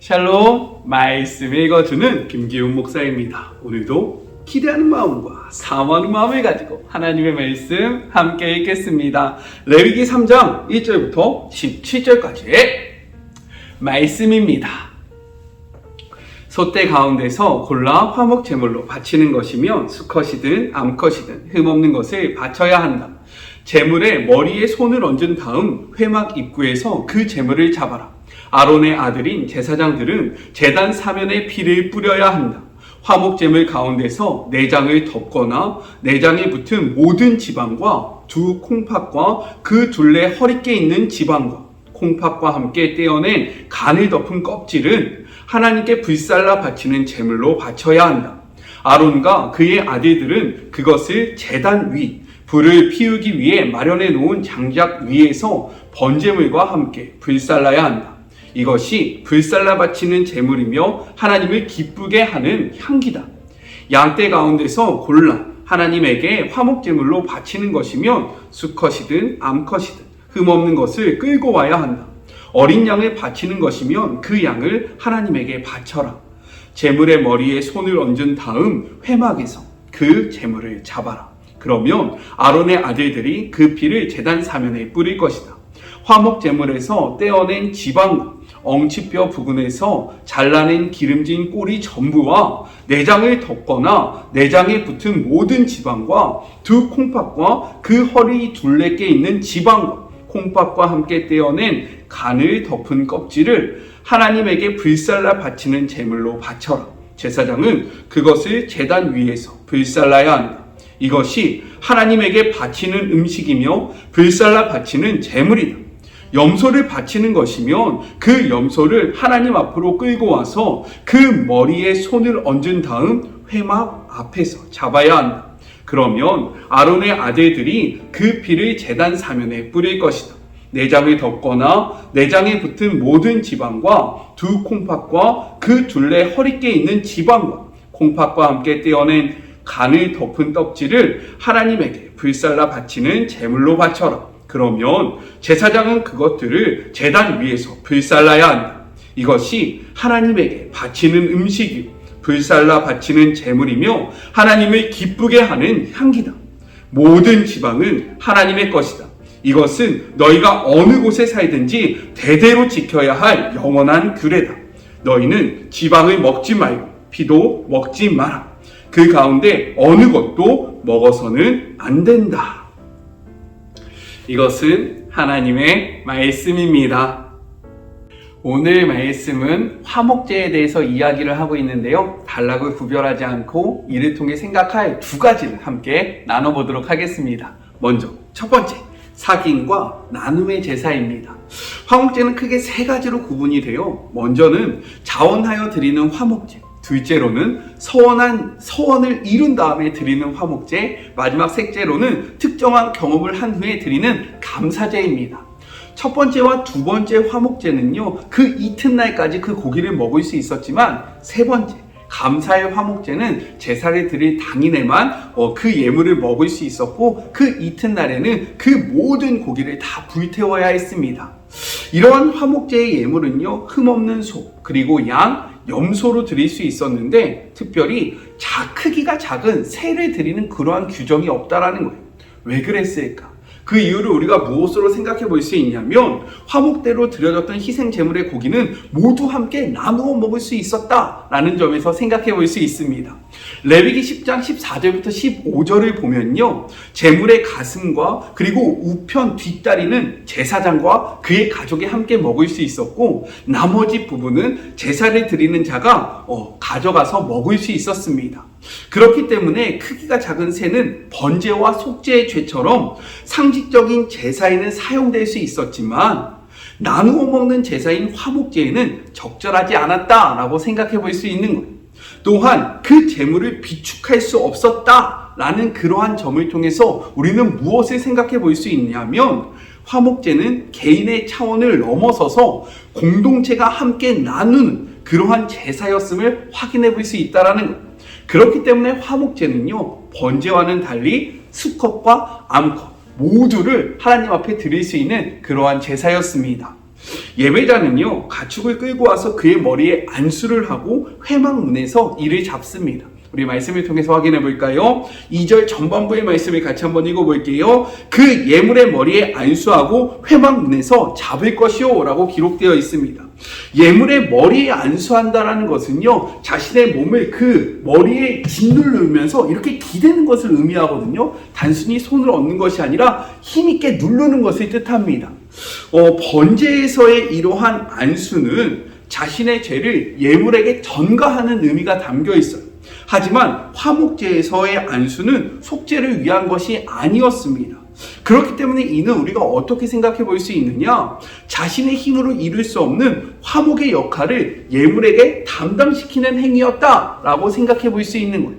샬롬, 말씀 읽어주는 김기훈 목사입니다. 오늘도 기대하는 마음과 사모하는 마음을 가지고 하나님의 말씀 함께 읽겠습니다. 레위기 3장 1절부터 17절까지의 말씀입니다. 소떼 가운데서 골라 화목 제물로 바치는 것이면 수컷이든 암컷이든 흠없는 것을 바쳐야 한다. 제물의 머리에 손을 얹은 다음 회막 입구에서 그 제물을 잡아라. 아론의 아들인 제사장들은 제단 사면에 피를 뿌려야 한다. 화목제물 가운데서 내장을 덮거나 내장에 붙은 모든 지방과 두 콩팥과 그 둘레 허리께 있는 지방과 콩팥과 함께 떼어낸 간을 덮은 껍질은 하나님께 불살라 바치는 제물로 바쳐야 한다. 아론과 그의 아들들은 그것을 제단 위, 불을 피우기 위해 마련해 놓은 장작 위에서 번제물과 함께 불살라야 한다. 이것이 불살라 바치는 제물이며 하나님을 기쁘게 하는 향기다. 양떼 가운데서 골라 하나님에게 화목제물로 바치는 것이면 수컷이든 암컷이든 흠없는 것을 끌고 와야 한다. 어린 양을 바치는 것이면 그 양을 하나님에게 바쳐라. 제물의 머리에 손을 얹은 다음 회막에서 그 제물을 잡아라. 그러면 아론의 아들들이 그 피를 제단 사면에 뿌릴 것이다. 화목제물에서 떼어낸 지방과 엉치뼈 부근에서 잘라낸 기름진 꼬리 전부와 내장을 덮거나 내장에 붙은 모든 지방과 두 콩팥과 그 허리 둘레께 있는 지방과 콩팥과 함께 떼어낸 간을 덮은 껍질을 하나님에게 불살라 바치는 제물로 바쳐라. 제사장은 그것을 제단 위에서 불살라야 한다. 이것이 하나님에게 바치는 음식이며 불살라 바치는 제물이다. 염소를 바치는 것이면 그 염소를 하나님 앞으로 끌고 와서 그 머리에 손을 얹은 다음 회막 앞에서 잡아야 한다. 그러면 아론의 아들들이 그 피를 제단 사면에 뿌릴 것이다. 내장을 덮거나 내장에 붙은 모든 지방과 두 콩팥과 그 둘레 허리께 있는 지방과 콩팥과 함께 떼어낸 간을 덮은 떡지를 하나님에게 불살라 바치는 제물로 바쳐라. 그러면 제사장은 그것들을 제단 위에서 불살라야 한다. 이것이 하나님에게 바치는 음식이요 불살라 바치는 제물이며 하나님을 기쁘게 하는 향기다. 모든 지방은 하나님의 것이다. 이것은 너희가 어느 곳에 살든지 대대로 지켜야 할 영원한 규례다. 너희는 지방을 먹지 말고 피도 먹지 마라. 그 가운데 어느 것도 먹어서는 안 된다. 이것은 하나님의 말씀입니다. 오늘 말씀은 화목제에 대해서 이야기를 하고 있는데요. 단락을 구별하지 않고 이를 통해 생각할 두 가지를 함께 나눠보도록 하겠습니다. 먼저 첫 번째, 사귐과 나눔의 제사입니다. 화목제는 크게 세 가지로 구분이 되어 먼저는 자원하여 드리는 화목제, 둘째로는 서원을 이룬 다음에 드리는 화목제, 마지막 셋째로는 특정한 경험을 한 후에 드리는 감사제입니다. 첫 번째와 두 번째 화목제는요, 그 이튿날까지 그 고기를 먹을 수 있었지만 세 번째 감사의 화목제는 제사를 드릴 당일에만 그 예물을 먹을 수 있었고 그 이튿날에는 그 모든 고기를 다 불태워야 했습니다. 이러한 화목제의 예물은요, 흠없는 소 그리고 양, 염소로 드릴 수 있었는데 특별히 크기가 작은 새를 드리는 그러한 규정이 없다라는 거예요. 왜 그랬을까? 그 이유를 우리가 무엇으로 생각해 볼 수 있냐면 화목대로 드려졌던 희생 제물의 고기는 모두 함께 나누어 먹을 수 있었다라는 점에서 생각해 볼 수 있습니다. 레위기 10장 14절부터 15절을 보면요, 제물의 가슴과 그리고 우편 뒷다리는 제사장과 그의 가족이 함께 먹을 수 있었고 나머지 부분은 제사를 드리는 자가 가져가서 먹을 수 있었습니다. 그렇기 때문에 크기가 작은 새는 번제와 속죄의 죄처럼 상식적인 제사에는 사용될 수 있었지만 나누어 먹는 제사인 화목제에는 적절하지 않았다라고 생각해 볼 수 있는 거예요. 또한 그 제물을 비축할 수 없었다라는 그러한 점을 통해서 우리는 무엇을 생각해 볼 수 있냐면 화목제는 개인의 차원을 넘어서서 공동체가 함께 나누는 그러한 제사였음을 확인해 볼 수 있다는 거예요. 그렇기 때문에 화목제는요, 번제와는 달리 수컷과 암컷 모두를 하나님 앞에 드릴 수 있는 그러한 제사였습니다. 예배자는요, 가축을 끌고 와서 그의 머리에 안수를 하고 회막문에서 이를 잡습니다. 우리 말씀을 통해서 확인해 볼까요? 2절 전반부의 말씀을 같이 한번 읽어볼게요. 그 예물의 머리에 안수하고 회막문에서 잡을 것이요 라고 기록되어 있습니다. 예물의 머리에 안수한다라는 것은요, 자신의 몸을 그 머리에 짓누르면서 이렇게 기대는 것을 의미하거든요. 단순히 손을 얹는 것이 아니라 힘있게 누르는 것을 뜻합니다. 번제에서의 이러한 안수는 자신의 죄를 예물에게 전가하는 의미가 담겨 있어요. 하지만 화목제에서의 안수는 속죄를 위한 것이 아니었습니다. 그렇기 때문에 이는 우리가 어떻게 생각해 볼 수 있느냐? 자신의 힘으로 이룰 수 없는 화목의 역할을 예물에게 담당시키는 행위였다라고 생각해 볼 수 있는 거예요.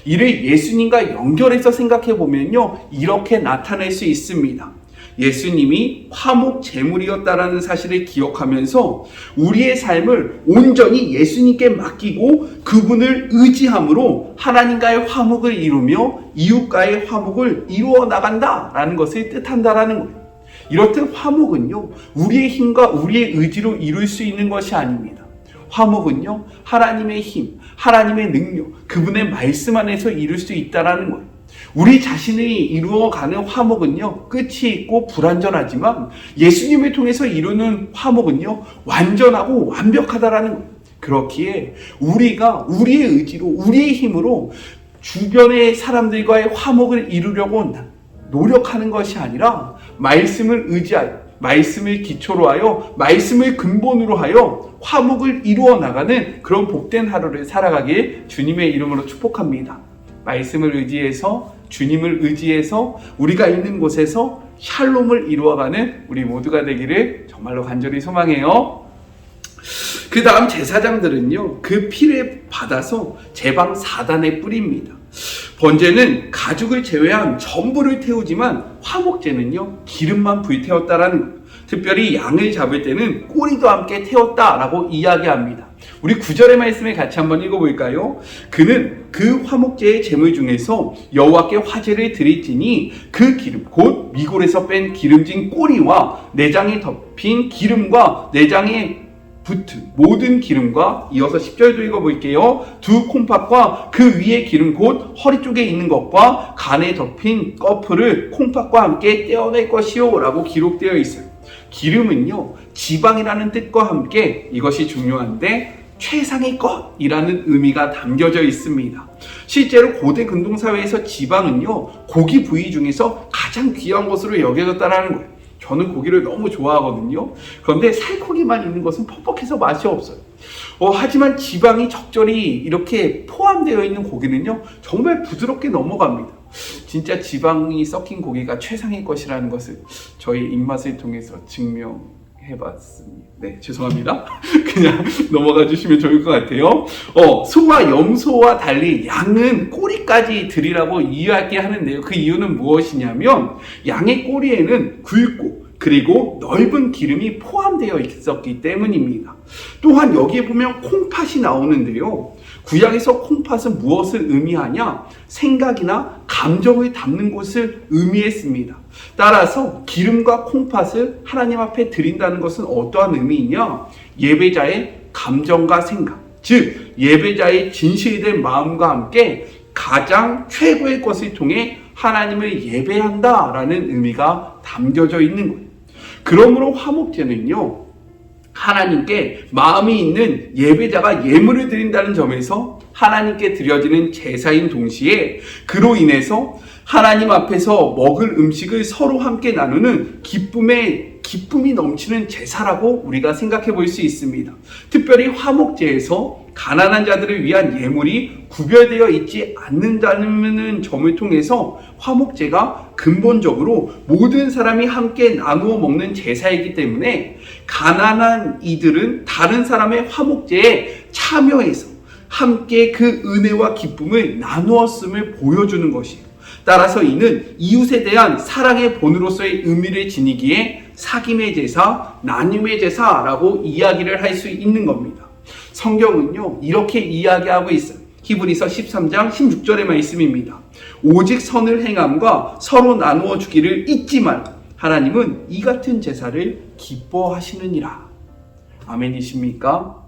이를 예수님과 연결해서 생각해 보면요, 이렇게 나타낼 수 있습니다. 예수님이 화목 제물이었다라는 사실을 기억하면서 우리의 삶을 온전히 예수님께 맡기고 그분을 의지함으로 하나님과의 화목을 이루며 이웃과의 화목을 이루어 나간다라는 것을 뜻한다라는 거예요. 이렇듯 화목은요, 우리의 힘과 우리의 의지로 이룰 수 있는 것이 아닙니다. 화목은요, 하나님의 힘, 하나님의 능력, 그분의 말씀 안에서 이룰 수 있다라는 거예요. 우리 자신이 이루어가는 화목은요, 끝이 있고 불완전하지만 예수님을 통해서 이루는 화목은요, 완전하고 완벽하다라는 거예요. 그렇기에 우리가 우리의 의지로, 우리의 힘으로 주변의 사람들과의 화목을 이루려고 노력하는 것이 아니라 말씀을 의지하여, 말씀을 기초로 하여, 말씀을 근본으로 하여 화목을 이루어 나가는 그런 복된 하루를 살아가길 주님의 이름으로 축복합니다. 말씀을 의지해서, 주님을 의지해서 우리가 있는 곳에서 샬롬을 이루어가는 우리 모두가 되기를 정말로 간절히 소망해요. 그 다음 제사장들은요, 그 피를 받아서 제방 4단에 뿌립니다. 번제는 가죽을 제외한 전부를 태우지만 화목제는요, 기름만 불태웠다라는 거예요. 특별히 양을 잡을 때는 꼬리도 함께 태웠다라고 이야기합니다. 우리 9절의 말씀을 같이 한번 읽어볼까요? 그는 그 화목제의 제물 중에서 여호와께 화제를 드릴지니 그 기름 곧 미골에서 뺀 기름진 꼬리와 내장에 덮인 기름과 내장에 붙은 모든 기름과, 이어서 10절도 읽어볼게요. 두 콩팥과 그 위에 기름 곧 허리 쪽에 있는 것과 간에 덮인 꺼풀을 콩팥과 함께 떼어낼 것이요 라고 기록되어 있어요. 기름은요, 지방이라는 뜻과 함께 이것이 중요한데 최상의 것이라는 의미가 담겨져 있습니다. 실제로 고대 근동사회에서 지방은요, 고기 부위 중에서 가장 귀한 것으로 여겨졌다는 거예요. 저는 고기를 너무 좋아하거든요. 그런데 살코기만 있는 것은 퍽퍽해서 맛이 없어요. 하지만 지방이 적절히 이렇게 포함되어 있는 고기는요, 정말 부드럽게 넘어갑니다. 진짜 지방이 섞인 고기가 최상의 것이라는 것을 저희 입맛을 통해서 증명해봤습니다. 네, 죄송합니다. 그냥 넘어가 주시면 좋을 것 같아요. 소와 염소와 달리 양은 꼬리까지 드리라고 이야기하는데요. 그 이유는 무엇이냐면 양의 꼬리에는 굵고 그리고 넓은 기름이 포함되어 있었기 때문입니다. 또한 여기에 보면 콩팥이 나오는데요. 구약에서 콩팥은 무엇을 의미하냐? 생각이나 감정을 담는 곳을 의미했습니다. 따라서 기름과 콩팥을 하나님 앞에 드린다는 것은 어떠한 의미이냐? 예배자의 감정과 생각, 즉 예배자의 진실된 마음과 함께 가장 최고의 것을 통해 하나님을 예배한다라는 의미가 담겨져 있는 거예요. 그러므로 화목제는요, 하나님께 마음이 있는 예배자가 예물을 드린다는 점에서 하나님께 드려지는 제사인 동시에 그로 인해서 하나님 앞에서 먹을 음식을 서로 함께 나누는 기쁨이 넘치는 제사라고 우리가 생각해 볼 수 있습니다. 특별히 화목제에서 가난한 자들을 위한 예물이 구별되어 있지 않는다는 점을 통해서 화목제가 근본적으로 모든 사람이 함께 나누어 먹는 제사이기 때문에 가난한 이들은 다른 사람의 화목제에 참여해서 함께 그 은혜와 기쁨을 나누었음을 보여주는 것이에요. 따라서 이는 이웃에 대한 사랑의 본으로서의 의미를 지니기에 사귐의 제사, 나눔의 제사라고 이야기를 할 수 있는 겁니다. 성경은요, 이렇게 이야기하고 있어요. 히브리서 13장 16절의 말씀입니다. 오직 선을 행함과 서로 나누어 주기를 잊지 말라. 하나님은 이 같은 제사를 기뻐하시느니라. 아멘이십니까?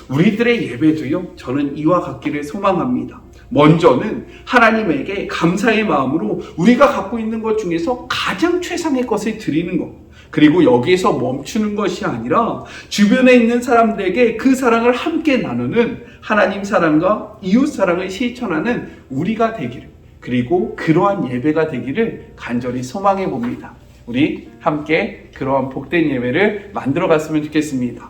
우리들의 예배도요, 저는 이와 같기를 소망합니다. 먼저는 하나님에게 감사의 마음으로 우리가 갖고 있는 것 중에서 가장 최상의 것을 드리는 것, 그리고 여기에서 멈추는 것이 아니라 주변에 있는 사람들에게 그 사랑을 함께 나누는 하나님 사랑과 이웃 사랑을 실천하는 우리가 되기를, 그리고 그러한 예배가 되기를 간절히 소망해 봅니다. 우리 함께 그러한 복된 예배를 만들어 갔으면 좋겠습니다.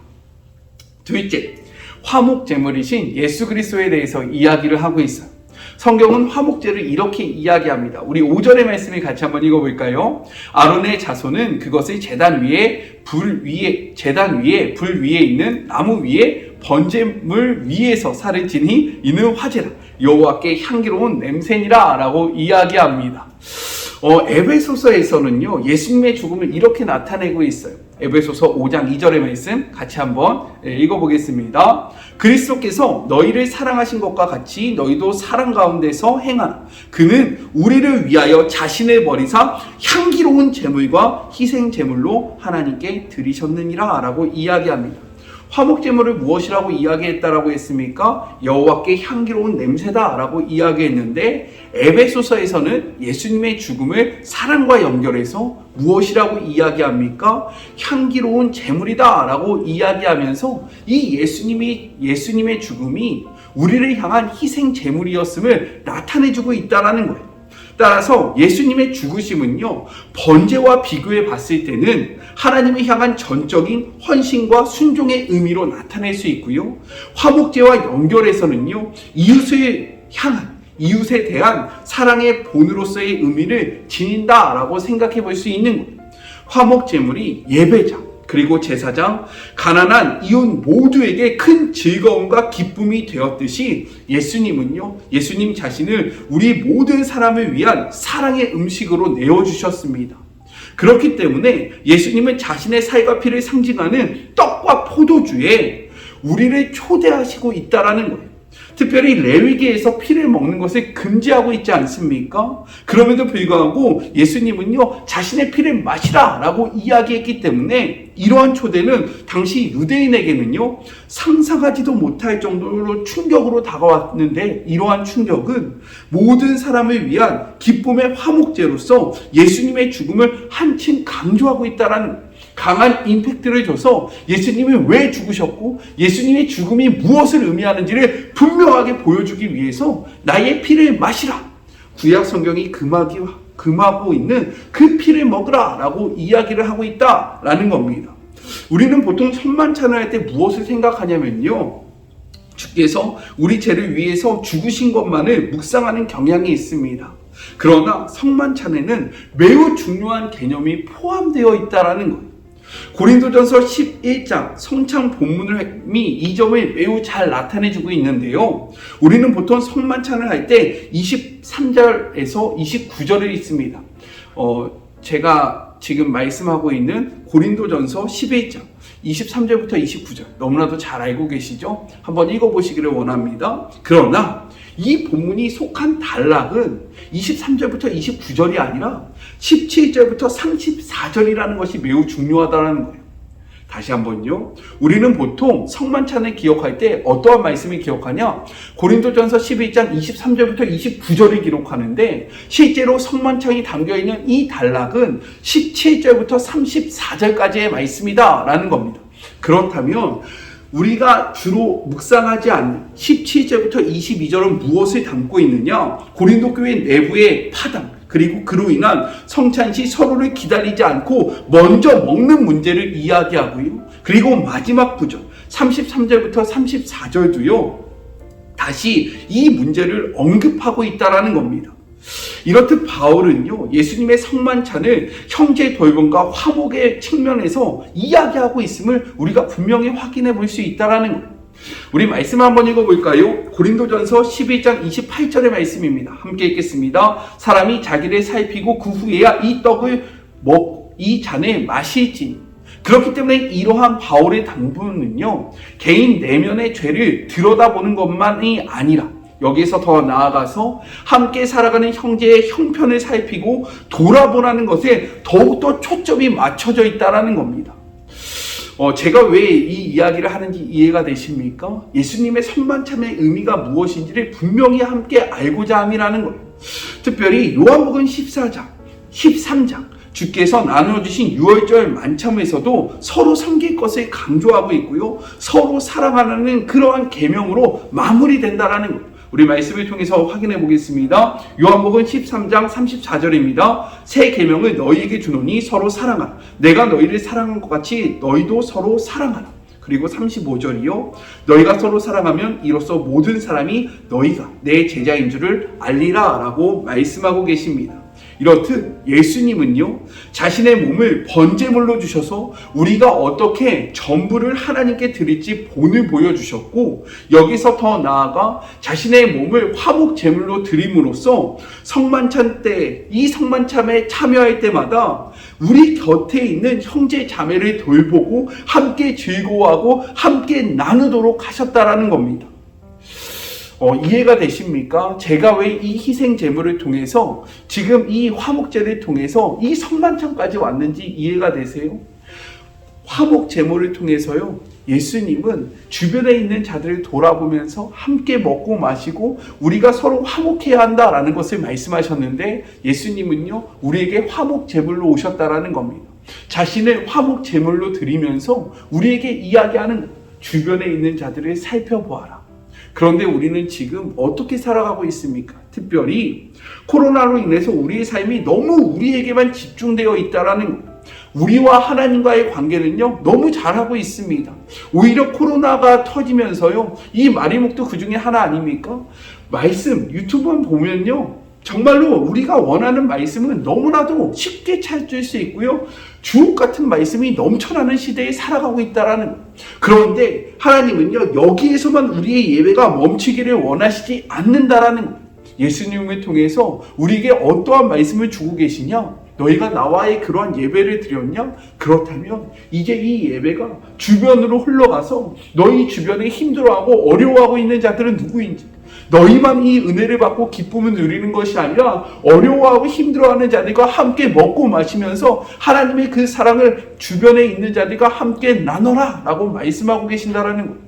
둘째, 화목제물이신 예수 그리스도에 대해서 이야기를 하고 있어요. 성경은 화목제를 이렇게 이야기합니다. 우리 5절의 말씀을 같이 한번 읽어볼까요? 아론의 자손은 그것을 제단 위에 불 위에 있는 나무 위에 번제물 위에서 살을 지니 이는 화제라, 여호와께 향기로운 냄새니라 라고 이야기합니다. 에베소서에서는요, 예수님의 죽음을 이렇게 나타내고 있어요. 에베소서 5장 2절의 말씀 같이 한번 읽어보겠습니다. 그리스도께서 너희를 사랑하신 것과 같이 너희도 사랑 가운데서 행하라. 그는 우리를 위하여 자신을 버리사 향기로운 제물과 희생 제물로 하나님께 드리셨느니라 라고 이야기합니다. 화목제물을 무엇이라고 이야기했다라고 했습니까? 여호와께 향기로운 냄새다라고 이야기했는데, 에베소서에서는 예수님의 죽음을 사랑과 연결해서 무엇이라고 이야기합니까? 향기로운 제물이다라고 이야기하면서 이 예수님의 죽음이 우리를 향한 희생 제물이었음을 나타내주고 있다라는 거예요. 따라서 예수님의 죽으심은요, 번제와 비교해 봤을 때는 하나님을 향한 전적인 헌신과 순종의 의미로 나타낼 수 있고요, 화목제와 연결해서는요, 이웃에 대한 사랑의 본으로서의 의미를 지닌다라고 생각해 볼 수 있는 거예요. 화목제물이 예배장, 그리고 제사장, 가난한 이웃 모두에게 큰 즐거움과 기쁨이 되었듯이 예수님 자신을 우리 모든 사람을 위한 사랑의 음식으로 내어주셨습니다. 그렇기 때문에 예수님은 자신의 살과 피를 상징하는 떡과 포도주에 우리를 초대하시고 있다라는 거예요. 특별히 레위기에서 피를 먹는 것을 금지하고 있지 않습니까? 그럼에도 불구하고 예수님은요, 자신의 피를 마시라 라고 이야기했기 때문에 이러한 초대는 당시 유대인에게는요, 상상하지도 못할 정도로 충격으로 다가왔는데, 이러한 충격은 모든 사람을 위한 기쁨의 화목제로서 예수님의 죽음을 한층 강조하고 있다는 강한 임팩트를 줘서 예수님이 왜 죽으셨고 예수님의 죽음이 무엇을 의미하는지를 분명하게 보여주기 위해서 나의 피를 마시라, 구약 성경이 금하고 있는 그 피를 먹으라 라고 이야기를 하고 있다라는 겁니다. 우리는 보통 천만찬을 할 때 무엇을 생각하냐면요, 주께서 우리 죄를 위해서 죽으신 것만을 묵상하는 경향이 있습니다. 그러나 성만찬에는 매우 중요한 개념이 포함되어 있다라는 거예요. 고린도전서 11장 성찬 본문이 이 점을 매우 잘 나타내주고 있는데요, 우리는 보통 성만찬을 할 때 23절에서 29절을 읽습니다. 제가 지금 말씀하고 있는 고린도전서 11장 23절부터 29절 너무나도 잘 알고 계시죠? 한번 읽어보시기를 원합니다. 그러나 이 본문이 속한 단락은 23절부터 29절이 아니라 17절부터 34절이라는 것이 매우 중요하다는 거예요. 다시 한번요. 우리는 보통 성만찬을 기억할 때 어떠한 말씀을 기억하냐? 고린도전서 11장 23절부터 29절을 기록하는데, 실제로 성만찬이 담겨있는 이 단락은 17절부터 34절까지의 말씀이다 라는 겁니다. 그렇다면 우리가 주로 묵상하지 않는 17절부터 22절은 무엇을 담고 있느냐? 고린도 교회 내부의 파당, 그리고 그로 인한 성찬 시 서로를 기다리지 않고 먼저 먹는 문제를 이야기하고요, 그리고 마지막 구절 33절부터 34절도요 다시 이 문제를 언급하고 있다라는 겁니다. 이렇듯 바울은요, 예수님의 성만찬을 형제 돌봄과 화목의 측면에서 이야기하고 있음을 우리가 분명히 확인해 볼 수 있다라는 거예요. 우리 말씀 한번 읽어볼까요? 고린도전서 11장 28절의 말씀입니다. 함께 읽겠습니다. 사람이 자기를 살피고 그 후에야 이 떡을 먹고 이 잔을 마실지니. 그렇기 때문에 이러한 바울의 당부는요, 개인 내면의 죄를 들여다보는 것만이 아니라 여기서 더 나아가서 함께 살아가는 형제의 형편을 살피고 돌아보라는 것에 더욱더 초점이 맞춰져 있다는 겁니다. 제가 왜 이 이야기를 하는지 이해가 되십니까? 예수님의 선만참의 의미가 무엇인지를 분명히 함께 알고자 함이라는 거예요. 특별히 요한복음 14장, 13장 주께서 나눠주신 유월절 만참에서도 서로 섬길 것을 강조하고 있고요. 서로 사랑하는 그러한 계명으로 마무리된다라는 거예요. 우리 말씀을 통해서 확인해 보겠습니다. 요한복음 13장 34절입니다. 새 계명을 너희에게 주노니 서로 사랑하라. 내가 너희를 사랑한 것 같이 너희도 서로 사랑하라. 그리고 35절이요. 너희가 서로 사랑하면 이로써 모든 사람이 너희가 내 제자인 줄을 알리라 라고 말씀하고 계십니다. 이렇듯 예수님은요, 자신의 몸을 번제물로 주셔서 우리가 어떻게 전부를 하나님께 드릴지 본을 보여주셨고, 여기서 더 나아가 자신의 몸을 화목제물로 드림으로써 성만찬 때, 이 성만찬에 참여할 때마다 우리 곁에 있는 형제 자매를 돌보고 함께 즐거워하고 함께 나누도록 하셨다라는 겁니다. 이해가 되십니까? 제가 왜 이 희생 제물을 통해서 지금 이 화목제를 통해서 이 성만찬까지 왔는지 이해가 되세요? 화목 제물을 통해서요, 예수님은 주변에 있는 자들을 돌아보면서 함께 먹고 마시고 우리가 서로 화목해야 한다라는 것을 말씀하셨는데, 예수님은요 우리에게 화목 제물로 오셨다라는 겁니다. 자신을 화목 제물로 드리면서 우리에게 이야기하는, 주변에 있는 자들을 살펴보아라. 그런데 우리는 지금 어떻게 살아가고 있습니까? 특별히 코로나로 인해서 우리의 삶이 너무 우리에게만 집중되어 있다라는 거예요. 우리와 하나님과의 관계는요 너무 잘하고 있습니다. 오히려 코로나가 터지면서요, 이 마리목도 그 중에 하나 아닙니까? 말씀 유튜브만 보면요 정말로 우리가 원하는 말씀은 너무나도 쉽게 찾을 수 있고요, 주옥 같은 말씀이 넘쳐나는 시대에 살아가고 있다라는 거예요. 그런데 하나님은요 여기에서만 우리의 예배가 멈추기를 원하시지 않는다라는 거예요. 예수님을 통해서 우리에게 어떠한 말씀을 주고 계시냐? 너희가 나와의 그러한 예배를 드렸냐? 그렇다면 이제 이 예배가 주변으로 흘러가서 너희 주변에 힘들어하고 어려워하고 있는 자들은 누구인지, 너희만 이 은혜를 받고 기쁨을 누리는 것이 아니라 어려워하고 힘들어하는 자들과 함께 먹고 마시면서 하나님의 그 사랑을 주변에 있는 자들과 함께 나눠라 라고 말씀하고 계신다라는 거예요.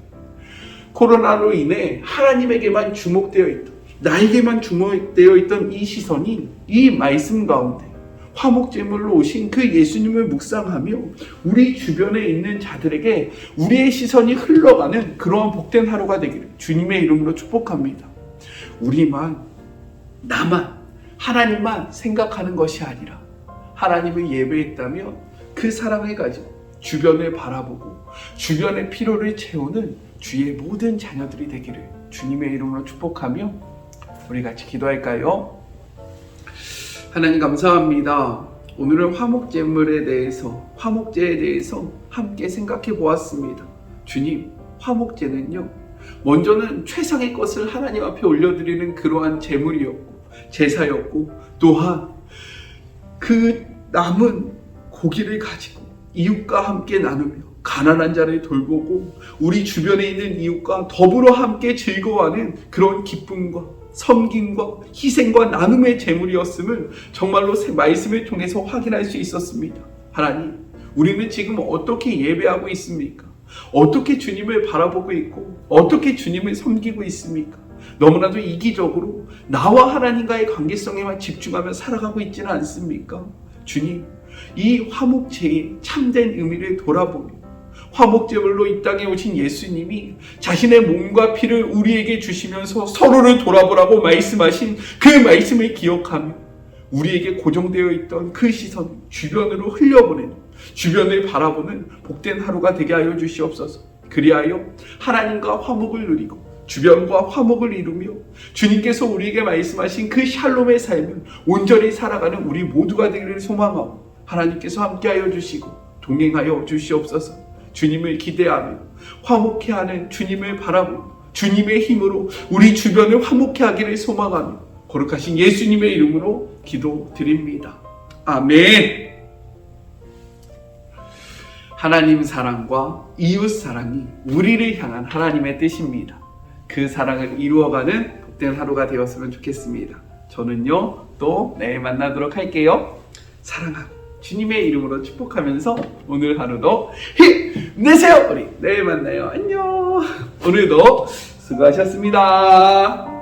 코로나로 인해 하나님에게만 주목되어 있던, 나에게만 주목되어 있던 이 시선이 이 말씀 가운데 화목제물로 오신 그 예수님을 묵상하며 우리 주변에 있는 자들에게 우리의 시선이 흘러가는 그러한 복된 하루가 되기를 주님의 이름으로 축복합니다. 우리만, 나만, 하나님만 생각하는 것이 아니라 하나님을 예배했다면 그 사랑을 가지고 주변을 바라보고 주변의 필요를 채우는 주의 모든 자녀들이 되기를 주님의 이름으로 축복하며 우리 같이 기도할까요? 하나님 감사합니다. 오늘은 화목제물에 대해서, 화목제에 대해서 함께 생각해 보았습니다. 주님, 화목제는요, 먼저는 최상의 것을 하나님 앞에 올려드리는 그러한 제물이었고 제사였고, 또한 그 남은 고기를 가지고 이웃과 함께 나누며 가난한 자를 돌보고 우리 주변에 있는 이웃과 더불어 함께 즐거워하는 그런 기쁨과 섬김과 희생과 나눔의 제물이었음을 정말로 말씀을 통해서 확인할 수 있었습니다. 하나님, 우리는 지금 어떻게 예배하고 있습니까? 어떻게 주님을 바라보고 있고 어떻게 주님을 섬기고 있습니까? 너무나도 이기적으로 나와 하나님과의 관계성에만 집중하며 살아가고 있지는 않습니까? 주님, 이 화목제의 참된 의미를 돌아보며 화목제물로 이 땅에 오신 예수님이 자신의 몸과 피를 우리에게 주시면서 서로를 돌아보라고 말씀하신 그 말씀을 기억하며 우리에게 고정되어 있던 그 시선을 주변으로 흘려보내는, 주변을 바라보는 복된 하루가 되게 하여 주시옵소서. 그리하여 하나님과 화목을 누리고 주변과 화목을 이루며 주님께서 우리에게 말씀하신 그 샬롬의 삶을 온전히 살아가는 우리 모두가 되기를 소망하고 하나님께서 함께하여 주시고 동행하여 주시옵소서. 주님을 기대하며 화목해 하는 주님을 바라보며 주님의 힘으로 우리 주변을 화목해 하기를 소망하며 거룩하신 예수님의 이름으로 기도드립니다. 아멘. 하나님 사랑과 이웃 사랑이 우리를 향한 하나님의 뜻입니다. 그 사랑을 이루어가는 복된 하루가 되었으면 좋겠습니다. 저는요 또 내일 만나도록 할게요. 사랑하고 주님의 이름으로 축복하면서 오늘 하루도 힘내세요. 우리 내일 만나요. 안녕. 오늘도 수고하셨습니다.